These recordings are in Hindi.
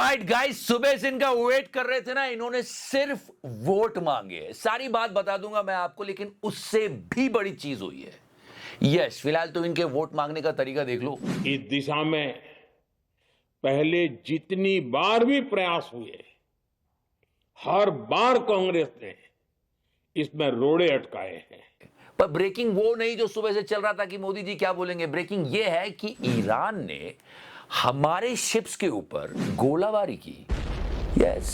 ऑलराइट गाइस, सुबह से इनका वेट कर रहे थे ना, इन्होंने सिर्फ वोट मांगे। सारी बात बता दूंगा मैं आपको, लेकिन उससे भी बड़ी चीज हुई है। यस, फिलहाल तो इनके वोट मांगने का तरीका देख लो। इस दिशा में पहले जितनी बार भी प्रयास हुए, हर बार कांग्रेस ने इसमें रोड़े अटकाए हैं। पर ब्रेकिंग वो नहीं जो सुबह से चल रहा था कि मोदी जी क्या बोलेंगे। ब्रेकिंग ये है कि ईरान ने हमारे शिप्स के ऊपर गोलाबारी की। यस,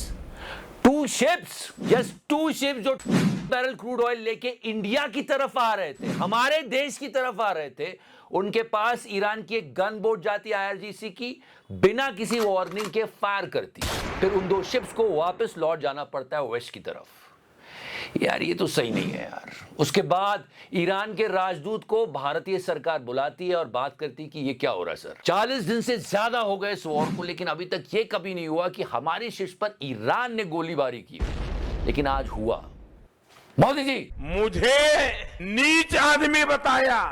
2 शिप्स, यस 2 शिप्स जो बैरल क्रूड ऑयल लेके इंडिया की तरफ आ रहे थे, हमारे देश की तरफ आ रहे थे। उनके पास ईरान की एक गन बोट जाती है IRGC की, बिना किसी वार्निंग के फायर करती। फिर उन 2 शिप्स को वापस लौट जाना पड़ता है वेस्ट की तरफ। यार ये तो सही नहीं है यार। उसके बाद ईरान के राजदूत को भारतीय सरकार बुलाती है और बात करती है कि ये क्या हो रहा है सर। 40 दिन से ज्यादा हो गए इस वॉर को, लेकिन अभी तक ये कभी नहीं हुआ कि हमारी शिप्स पर ईरान ने गोलीबारी की। लेकिन आज हुआ। मोदी जी, मुझे नीच आदमी बताया।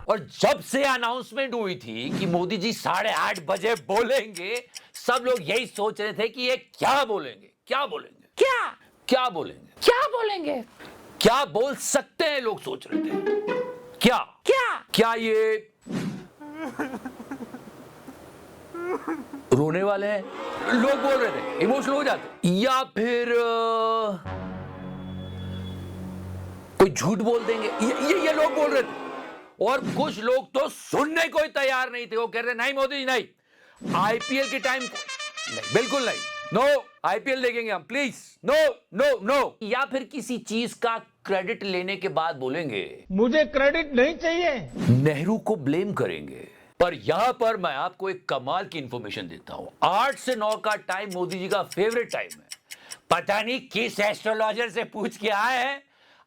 और जब से अनाउंसमेंट हुई थी कि मोदी जी 8:30 बजे बोलेंगे, सब लोग यही सोच रहे थे कि ये क्या बोलेंगे, क्या बोलेंगे, क्या बोलेंगे, क्या बोलेंगे, क्या बोल सकते हैं, लोग सोच रहे थे। क्या ये रोने वाले हैं, लोग बोल रहे थे, इमोशनल हो जाते, या फिर कोई झूठ बोल देंगे, ये लोग बोल रहे थे। और कुछ लोग तो सुनने को ही तैयार नहीं थे। वो कह रहे नहीं मोदी जी नहीं, IPL के टाइम नहीं, बिल्कुल नहीं, नो IPL देखेंगे हम, प्लीज नो नो नो। या फिर किसी चीज का क्रेडिट लेने के बाद बोलेंगे मुझे क्रेडिट नहीं चाहिए, नेहरू को ब्लेम करेंगे। पर यहां पर मैं आपको एक कमाल की इंफॉर्मेशन देता हूं। 8 से 9 का टाइम मोदी जी का फेवरेट टाइम है। पता नहीं किस एस्ट्रोलॉजर से पूछ के आए हैं,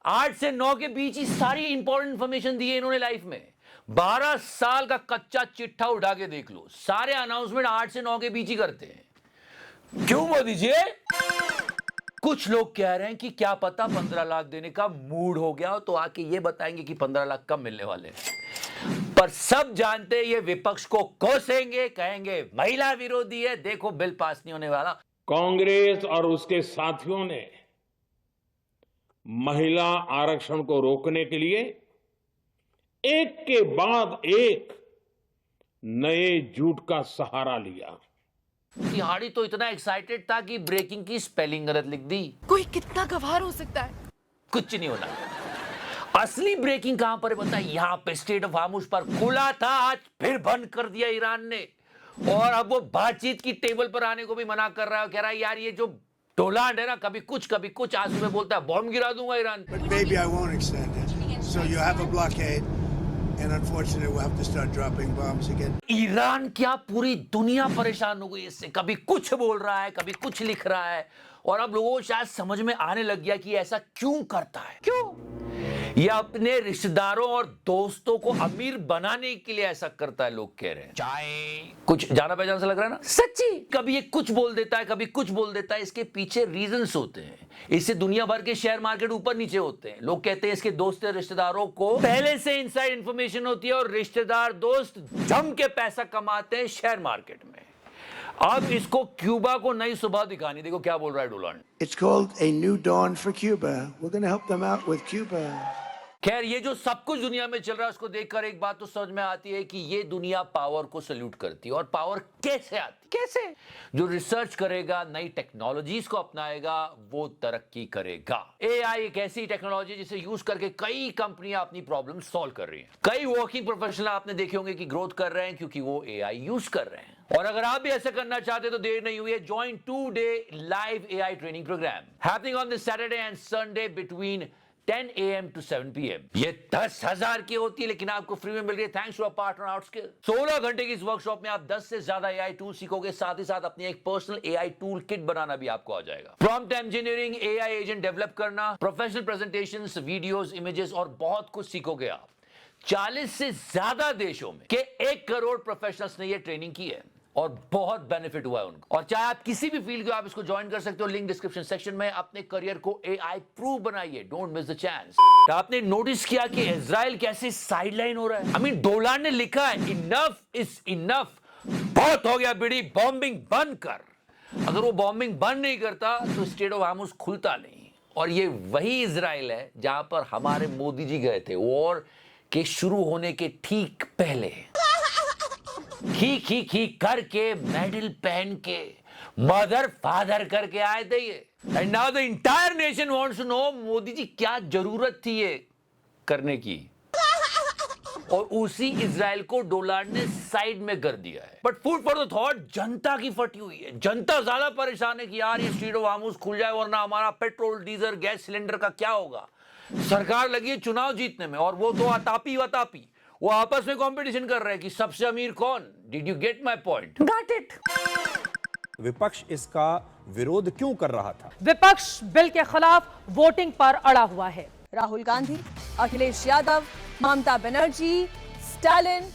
8 से 9 के बीच ही सारी इंपॉर्टेंट इंफॉर्मेशन दी है इन्होंने लाइफ में। 12 साल का कच्चा चिट्ठा उठा के देख लो, सारे अनाउंसमेंट 8 से 9 के बीच ही करते हैं। क्यों मोदी जी? कुछ लोग कह रहे हैं कि क्या पता 15 लाख देने का मूड हो गया हो, तो आके ये बताएंगे कि 15 लाख कब मिलने वाले हैं। पर सब जानते हैं ये विपक्ष को कोसेंगे, कहेंगे महिला विरोधी है, देखो बिल पास नहीं होने वाला। कांग्रेस और उसके साथियों ने महिला आरक्षण को रोकने के लिए एक के बाद एक नए झूठ का सहारा लिया। तिहाड़ी तो इतना एक्साइटेड था कि ब्रेकिंग की स्पेलिंग गलत लिख दी। कोई कितना गवार हो सकता है? कुछ नहीं होना। असली ब्रेकिंग कहां पर है पता है? यहां पे स्टेट ऑफ हार्मुज पर खुला था, आज फिर बंद कर दिया ईरान ने। और अब वो बातचीत की टेबल पर आने को भी मना कर रहा है। कह रहा है यार ये जो डोलांड है ना, कभी कुछ आज सुबह बोलता है बॉम्ब गिरा दूंगा ईरान पे। But maybe I won't extend it. So you have a blockade, and unfortunately we'll have to start dropping bombs again. Iran क्या पूरी दुनिया परेशान हो गई इससे। कभी कुछ बोल रहा है, कभी कुछ लिख रहा है, और अब लोगों को शायद समझ में आने लग गया कि ऐसा क्यों करता है। क्यों? ये अपने रिश्तेदारों और दोस्तों को अमीर बनाने के लिए ऐसा करता है, लोग कह रहे हैं। चाय कुछ जाना पहचान सा लग रहा है ना? सच्ची, कभी ये कुछ बोल देता है, कभी कुछ बोल देता है। इसके पीछे रीजंस होते हैं। इससे दुनिया भर के शेयर मार्केट ऊपर नीचे होते हैं। लोग कहते हैं इसके दोस्त रिश्तेदारों को पहले से इनसाइड इंफॉर्मेशन होती है, और रिश्तेदार दोस्त जम के पैसा कमाते हैं शेयर मार्केट में। अब इसको क्यूबा को नई सुबह दिखानी। देखो क्या बोल रहा है डोलांड। It's called a new dawn for Cuba. We're going to help them out with Cuba. खैर, ये जो सब कुछ दुनिया में चल रहा है उसको देखकर एक बात तो समझ में आती है कि ये दुनिया पावर को सल्यूट करती है। और पावर कैसे आती? कैसे? जो रिसर्च करेगा, नई टेक्नोलॉजीज को अपनाएगा, वो तरक्की करेगा। AI एक ऐसी टेक्नोलॉजी जिसे यूज करके कई कंपनियां अपनी प्रॉब्लम सॉल्व कर रही हैं। कई वर्किंग प्रोफेशनल आपने देखे होंगे कि ग्रोथ कर रहे हैं क्योंकि वो AI यूज कर रहे हैं। और अगर आप भी ऐसा करना चाहते तो देर नहीं हुई है, join 2-day live AI training programme happening on this Saturday and Sunday between 10 AM to 7 PM। ये 10,000 की होती है, लेकिन आपको फ्री में मिल रही है थैंक्स टू अ पार्टनर आउटस्किल। 16 घंटे की इस वर्कशॉप में आप 10 से ज्यादा AI टूल सीखोगे, साथ ही साथ अपनी एक पर्सनल AI टूल किट बनाना भी आपको आ जाएगा। Prompt engineering, AI agent develop करना, प्रोफेशनल प्रेजेंटेशंस, वीडियोस, इमेजेस और बहुत कुछ सीखोगे आप। 40 से ज्यादा देशों में के 1 करोड़ प्रोफेशनल्स ने ये ट्रेनिंग की है और बहुत बेनिफिट हुआ है उनको। और चाहे आप किसी भी फील्ड के, आप इसको ज्वाइन कर सकते हो, लिंक डिस्क्रिप्शन सेक्शन में। अपने करियर को AI प्रूफ बनाइए, डोंट मिस द चांस। आपने नोटिस किया कि इजराइल कैसे साइडलाइन हो रहा है? आई मीन डोलांड ने लिखा है इनफ इज इनफ, बहुत हो गया बिड़ी, बॉम्बिंग बंद कर। अगर वो बॉम्बिंग बंद नहीं करता तो स्टेट ऑफ हार्मुज खुलता नहीं। और ये वही इजराइल है जहां पर हमारे मोदी जी गए थे वॉर के शुरू होने के ठीक पहले, खी करके मेडल पहन के मदर फादर करके आए थे ये। And now the entire nation wants to know Modi ji क्या जरूरत थी ये करने की, और उसी इजराइल को डोनाल्ड ने साइड में कर दिया है। But food for the thought, जनता की फटी हुई है, जनता ज्यादा परेशान है कि यार ये स्ट्रेट ऑफ हार्मुज खुल जाए वरना हमारा पेट्रोल डीजल गैस सिलेंडर का क्या होगा। सरकार लगी है चुनाव जीतने में और वो तो अतापी वतापी वो आपस में कंपटीशन कर रहे हैं कि सबसे अमीर कौन। Did you get my point? Got it. विपक्ष इसका विरोध क्यों कर रहा था? विपक्ष बिल के खिलाफ वोटिंग पर अड़ा हुआ है। राहुल गांधी, अखिलेश यादव, ममता बनर्जी, स्टालिन,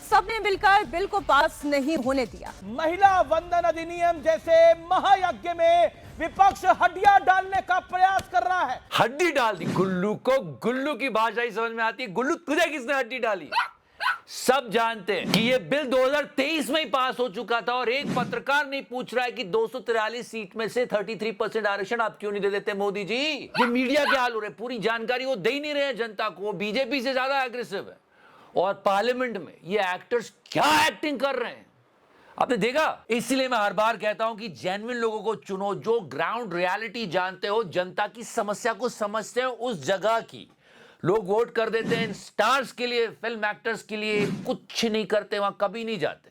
सबने मिलकर बिल को पास नहीं होने दिया। महिला वंदन अधिनियम जैसे महायज्ञ में विपक्ष हड्डियां डालने का प्रयास कर रहा है। हड्डी डाल दी गुल्लू को, गुल्लू की भाषा ही समझ में आती है। गुल्लू तुझे किसने हड्डी डाली? सब जानते हैं कि ये बिल 2023 में ही पास हो चुका था और एक पत्रकार नहीं पूछ रहा है कि 243 सीट में से 33% आरक्षण आप क्यों नहीं दे देते मोदी जी। ये मीडिया के हाल हो रहे, पूरी जानकारी वो दे ही नहीं रहे हैं जनता को, बीजेपी से ज्यादा एग्रेसिव है। और पार्लियामेंट में ये एक्टर्स क्या एक्टिंग कर रहे हैं आपने देखा। इसलिए मैं हर बार कहता हूं कि जेन्युइन लोगों को चुनो जो ग्राउंड रियलिटी जानते हो, जनता की समस्या को समझते हो उस जगह की। लोग वोट कर देते हैं स्टार्स के लिए, फिल्म एक्टर्स के लिए, कुछ नहीं करते, वहां कभी नहीं जाते।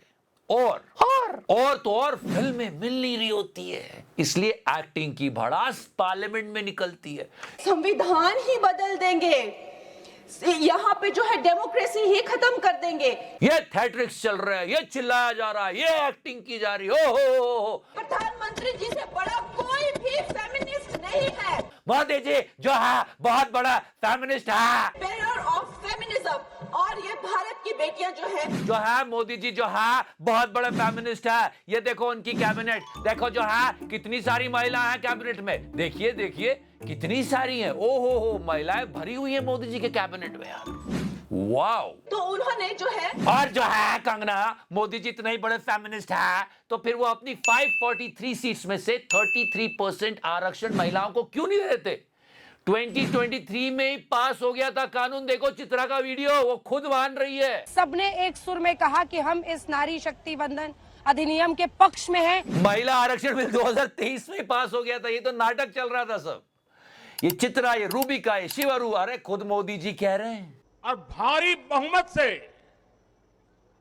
और फिल्में मिल नहीं रही होती है, इसलिए एक्टिंग की भड़ास पार्लियामेंट में निकलती है। संविधान ही बदल देंगे, यहाँ पे जो है डेमोक्रेसी ही खत्म कर देंगे। ये थेट्रिक्स चल रहा है, ये चिल्लाया जा रहा है, ये एक्टिंग की जा रही है। हो। प्रधानमंत्री जी से बड़ा कोई भी फेमिनिस्ट नहीं है। मोदी जी जो है बहुत बड़ा फेमिनिस्ट है, पेयर ऑफ फेमिनिज्म। और ये भारत की बेटियां जो है मोदी जी जो है बहुत बड़ा फेमिनिस्ट है। ये देखो उनकी कैबिनेट, देखो जो है कितनी सारी महिला हैं कैबिनेट में, देखिए देखिए कितनी सारी हैं। हो महिलाएं भरी हुई है मोदी जी के कैबिनेट में यार, वाओ। तो उन्होंने जो है, और जो है कंगना, मोदी जी इतने ही बड़े फेमिनिस्ट है तो फिर वो अपनी 543 सीट्स में से 33% आरक्षण महिलाओं को क्यों नहीं देते। 2023 में ही पास हो गया था कानून, देखो चित्रा का वीडियो, वो खुद मान रही है। सबने एक सुर में कहा कि हम इस नारी शक्ति वंदन अधिनियम के पक्ष में हैं। महिला आरक्षण बिल 2023 में पास हो गया था, ये तो नाटक चल रहा था सब। ये चित्रा, ये रूबिका, ये शिवरू, अरे खुद मोदी जी कह रहे हैं। और भारी बहुमत से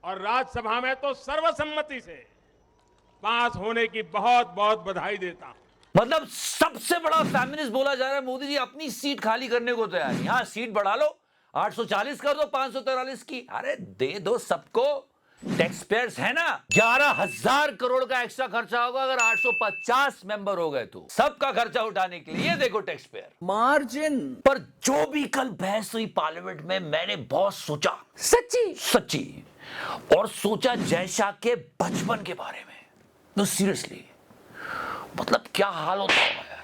और राज्यसभा में तो सर्वसम्मति से पास होने की बहुत बहुत बधाई देता हूं। मतलब सबसे बड़ा फेमिनिस्ट बोला जा रहा है मोदी जी, अपनी सीट खाली करने को तैयार है। यहां सीट बढ़ा लो, 840 कर दो 543 की, अरे दे दो सबको। टैक्स पेयर्स है ना, 11,000 करोड़ का एक्स्ट्रा खर्चा होगा अगर 850 मेंबर हो गए तो, सबका खर्चा उठाने के लिए। ये देखो टैक्स पेयर मार्जिन पर जो भी कल बहस हुई पार्लियामेंट में, मैंने बहुत सोचा, सच्ची और सोचा जयशाह के बचपन के बारे में। नो सीरियसली, मतलब क्या हाल होता होगा यार,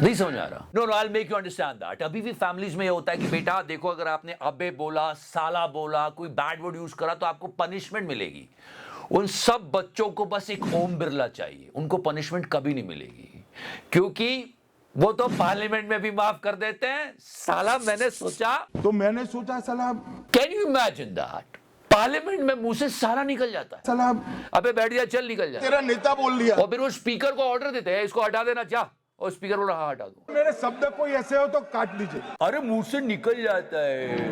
नहीं समझ आ रहा। No I make you understand that. अभी भी फैमिलीज में ये होता है कि बेटा देखो, अगर आपने अबे बोला, साला बोला, कोई बैड वर्ड यूज करा तो आपको पनिशमेंट मिलेगी। उन सब बच्चों को बस एक ओम बिरला चाहिए, उनको पनिशमेंट कभी नहीं मिलेगी, क्योंकि वो तो पार्लियामेंट में भी माफ कर देते हैं। साला मैंने सोचा साला, can you imagine that, parliament में मुंह से साला निकल जाता है, साला अबे बैठ जा, चल निकल जा, तेरा नेता बोल दिया। और फिर वो स्पीकर को ऑर्डर देते हैं, इसको हटा देना, जा, और स्पीकर बोला हाँ हटा दो। मेरे शब्द कोई ऐसे हो तो काट दीजिए। अरे मुंह से निकल जाता है,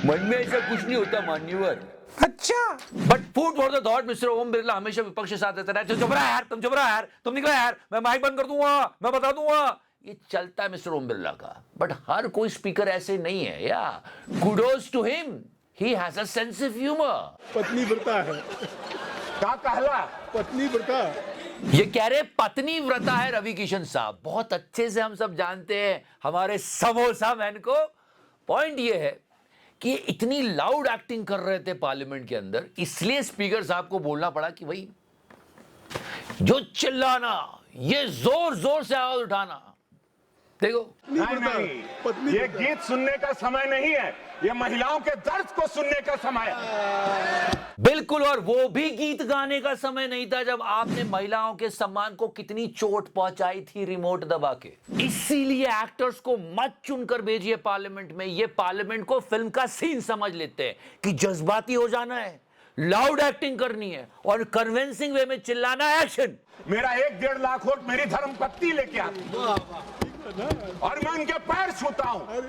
मन में ऐसा कुछ नहीं होता मान्यवर। अच्छा, but food for the thought, mister Om Birla हमेशा विपक्ष के साथ रहता है। चुप रहा यार, तुम चुप रहा यार, तुम निकलो यार, मैं माइक बंद कर दूंगा, मैं बता दूंगा। ये चलता है मिस्टर ओम बिरला का। बट हर कोई स्पीकर ऐसे नहीं है या kudos to him, he has a sense of humour. पत्नी व्रता है, क्या कहला पत्नी व्रता। ये कह रहे पत्नी व्रता है रवि किशन साहब, बहुत अच्छे से हम सब जानते हैं हमारे समोसा मैन को। पॉइंट ये है कि इतनी लाउड एक्टिंग कर रहे थे पार्लियामेंट के अंदर, इसलिए स्पीकर साहब को बोलना पड़ा कि भाई जो चिल्लाना, ये जोर जोर से आवाज उठाना। देखो नहीं, ये गीत सुनने का समय नहीं है, ये महिलाओं के दर्द को सुनने का समय है। बिल्कुल, और वो भी गीत गाने का समय नहीं था जब आपने महिलाओं के सम्मान को कितनी चोट पहुंचाई थी रिमोट दबा के। इसीलिए एक्टर्स को मत चुनकर भेजिए पार्लियामेंट में। ये पार्लियामेंट को फिल्म का सीन समझ लेते हैं कि जज्बाती हो जाना है, लाउड एक्टिंग करनी है और कन्विंसिंग वे में चिल्लाना है, एक्शन। मेरा 1-1.5 लाख वोट मेरी धर्मपत्नी लेके आती और मैं उनके पैर छूता हूं।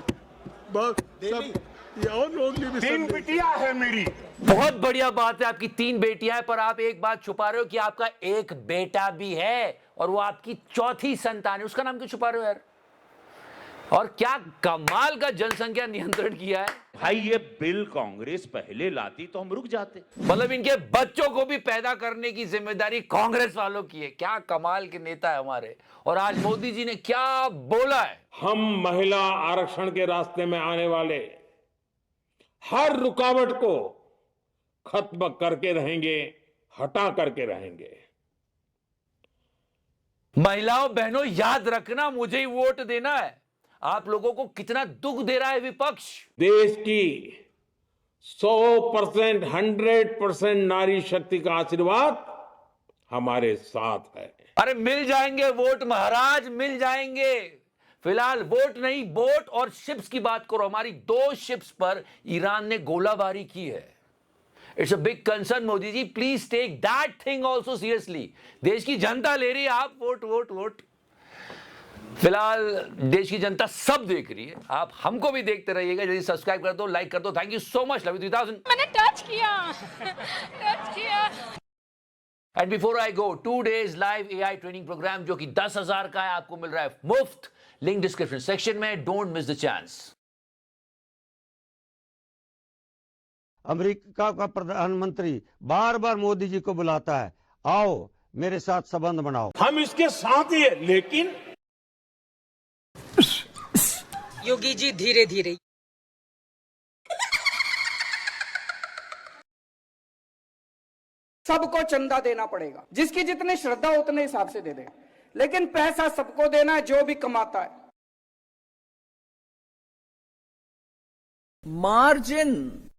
3 बिटिया है मेरी। बहुत बढ़िया बात है, आपकी 3 बेटियां हैं, पर आप एक बात छुपा रहे हो कि आपका एक बेटा भी है और वो आपकी चौथी संतान है। उसका नाम क्यों छुपा रहे हो यार? और क्या कमाल का जनसंख्या नियंत्रण किया है भाई। ये बिल कांग्रेस पहले लाती तो हम रुक जाते। मतलब इनके बच्चों को भी पैदा करने की जिम्मेदारी कांग्रेस वालों की है। क्या कमाल के नेता है हमारे। और आज मोदी जी ने क्या बोला है? हम महिला आरक्षण के रास्ते में आने वाले हर रुकावट को खत्म करके रहेंगे, हटा करके रहेंगे। महिलाओं बहनों, याद रखना, मुझे ही वोट देना है। आप लोगों को कितना दुख दे रहा है विपक्ष। देश की 100%, 100% नारी शक्ति का आशीर्वाद हमारे साथ है। अरे मिल जाएंगे वोट महाराज, मिल जाएंगे। फिलहाल वोट नहीं, बोट और शिप्स की बात करो। हमारी 2 शिप्स पर ईरान ने गोलाबारी की है। It's a big concern Modi ji, please take that thing also seriously. देश की जनता ले रही है, आप वोट वोट वोट। फिलहाल देश की जनता सब देख रही है, आप हमको भी देखते रहिएगा। जल्दी सब्सक्राइब कर दो, लाइक कर दो। Thank you so much. Love you 3000। मैंने टच किया। And before I go, 2 days live AI training programme जो कि 10,000 का है, आपको मिल रहा है मुफ्त। लिंक डिस्क्रिप्शन सेक्शन में। Don't miss the chance. America का प्रधानमंत्री बार बार मोदी जी को बुलाता है, आओ मेरे साथ संबंध बनाओ। हम इसके साथ ही है, लेकिन योगी जी धीरे धीरे। सबको चंदा देना पड़ेगा, जिसकी जितनी श्रद्धा उतने हिसाब से दे दे, लेकिन पैसा सबको देना है जो भी कमाता है। मार्जिन